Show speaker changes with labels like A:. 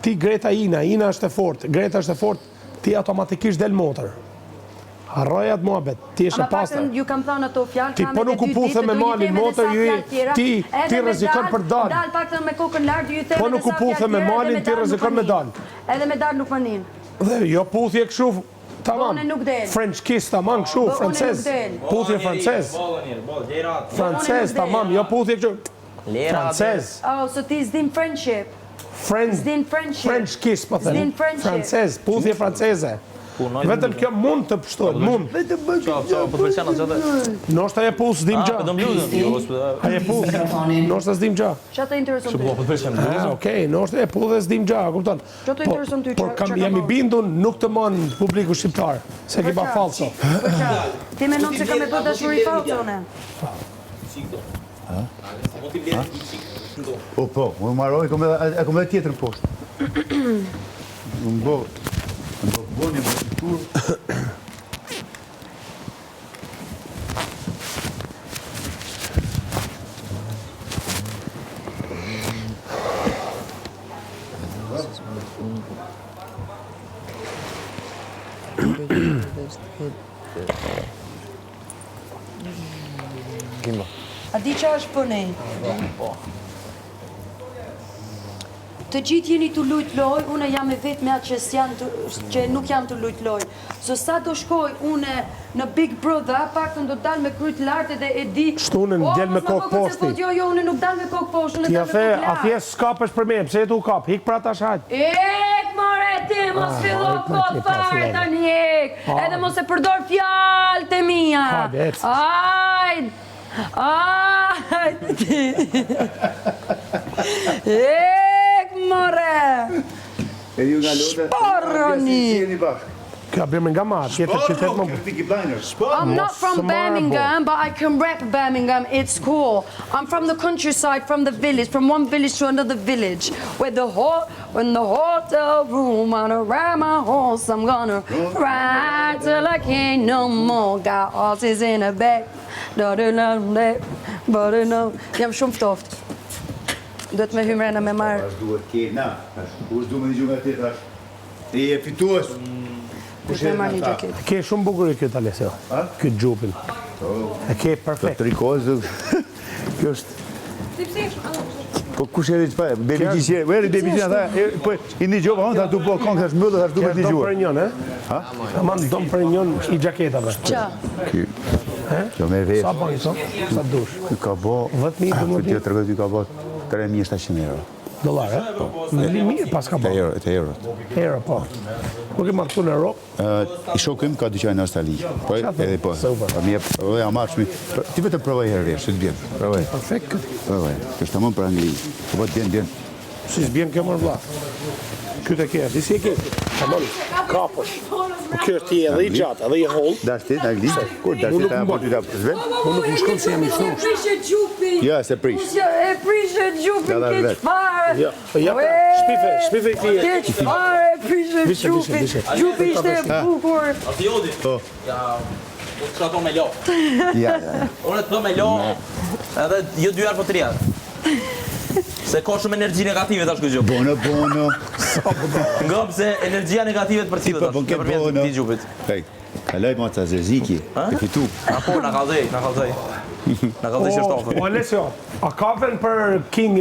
A: ti Greta Ina është e fortë, Greta është e fortë, ti automatikisht del motor. Harroj atë muhabet, ti është e pastër.
B: Ju kam thënë ato fjalë,
A: ti po nuk u puthe me malin motor, ti rrezikon për dal.
B: Dal paktën me kokën lart, ju them.
A: Po nuk u puthe me malin, ti rrezikon me dal.
B: Edhe me dal nuk më nin.
A: Dhe jo puthje kështu, tamam. French kiss tamam kështu, francez. Puthje francez. Francez tamam, jo puthje kështu. Francez.
B: Oh, so ti s'din friendship.
A: French kiss po them. Francez, puthje franceze. Vetëm kjo mund të pështohet, mund. Noshta e puth s'dim gjë. A e puth, noshta s'dim gjë.
B: Qa të intereson ty?
A: Okej, noshta e puth e s'dim gjë, kupton.
B: Qa të intereson ty?
A: Por jam i bindun nuk të mon publiku shqiptar, se ki ba falso.
B: Ti menon se kam e bërë dashuri falsone?
C: Po, më marroj, e kom edhe tjetër poshtë. Më bëni më kulturë.
B: A di qa është pënej? Të gjithë jeni të lujt loj, une jam e vetë me atë që nuk jam të lujt loj. So sa do shkoj une në Big Brother, pak të do dal me kryt lartë dhe e di...
A: Shtunën, del me kokë poshti.
B: Jo, une nuk dal me kokë poshti, une dal me kokë lartë.
A: A thjesht s'kapesh për me, pse e tu kap, hik pra ta shajt.
B: Ek, more, ti mos fillo kot fare tani ek. Edhe mos e përdor fjalët e mia. Ajde. Ek, more! Shporroni!
A: Ka Birmingham, tjetër qytet më...
B: I'm not from Birmingham, but I can rap Birmingham. It's cool. I'm from the countryside, from the village, from one village to another village. When the hotel room, wanna ride my horse, I'm gonna ride till I can't no more. Got horses in the back. Jam shumë ftoftë. Duhet me hymrena me marë.
C: Ashtë duhet kena, ashtë duhet me një gjumë atë, ashtë e fituas.
B: Duhet me marë një gjaket.
A: Ke shumë bukur e këtë Alesio, këtë gjupin. E ke perfekt.
C: Të trikozë, kjo është... Po kush e rritë pa, bebi gjisje, veri bebi gjisje, po i një gjopë, ta tu po kongë, ta shmëllë, ta shduhet një
A: Dom
C: gjuhë.
A: për njën, e? Aman dom për njën i gjaketave.
B: Qa?
C: Kjo me vesh.
A: Sa bojnë, so? Sa dush?
C: Kjo ka bo...
A: 10.000
C: Kjo të rëgët, kjo ka bo 3.700 euro.
A: $, e? Në li mirë pas ka bo.
C: Të eurot.
A: Euro, po. Kur ke marrë këtu në Europë?
C: I shokim ka dyqaj në Australi. Po, edhe po. Po, mi e amarshmi. Ti vetë provoj herë rrë, që të bjenë. Provoj.
A: Perfekt këtë.
C: Provoj. Kështë të mund për Angli. Po, po, të bjenë.
A: Si s'bjen kjo mërë vla. Këtë e kje, disi e kje. Tamon, kapësh. Kjo është ti edhe i gjatë, edhe i hollë.
C: Dashti, në Angli? Kur dashti ta po ty ta përzven?
A: Unë nuk më shkonë se jam i snush.
B: Prishe gjupin!
C: Ja, se prish.
B: E prishe gjupin, keq fare!
A: Shpife i klije.
B: Keq fare, prishe gjupin! Gjupi ishte e bukur!
D: Ati jodi? Ja, po të shaton me lo.
C: Ja.
D: Unë të do me lo, edhe jo 2 jarë po 3 jarë. Se ka shumë energji negative tash kjo gjë.
C: Bono.
D: Nga pse energjia negative të përcillet tash.
C: Bon ke bono. Hej, kaloj moca Zeziki, e fitu.
D: Apo na kallzej. Na kallzej që shtofën.
A: O Alesio, a ka vend për King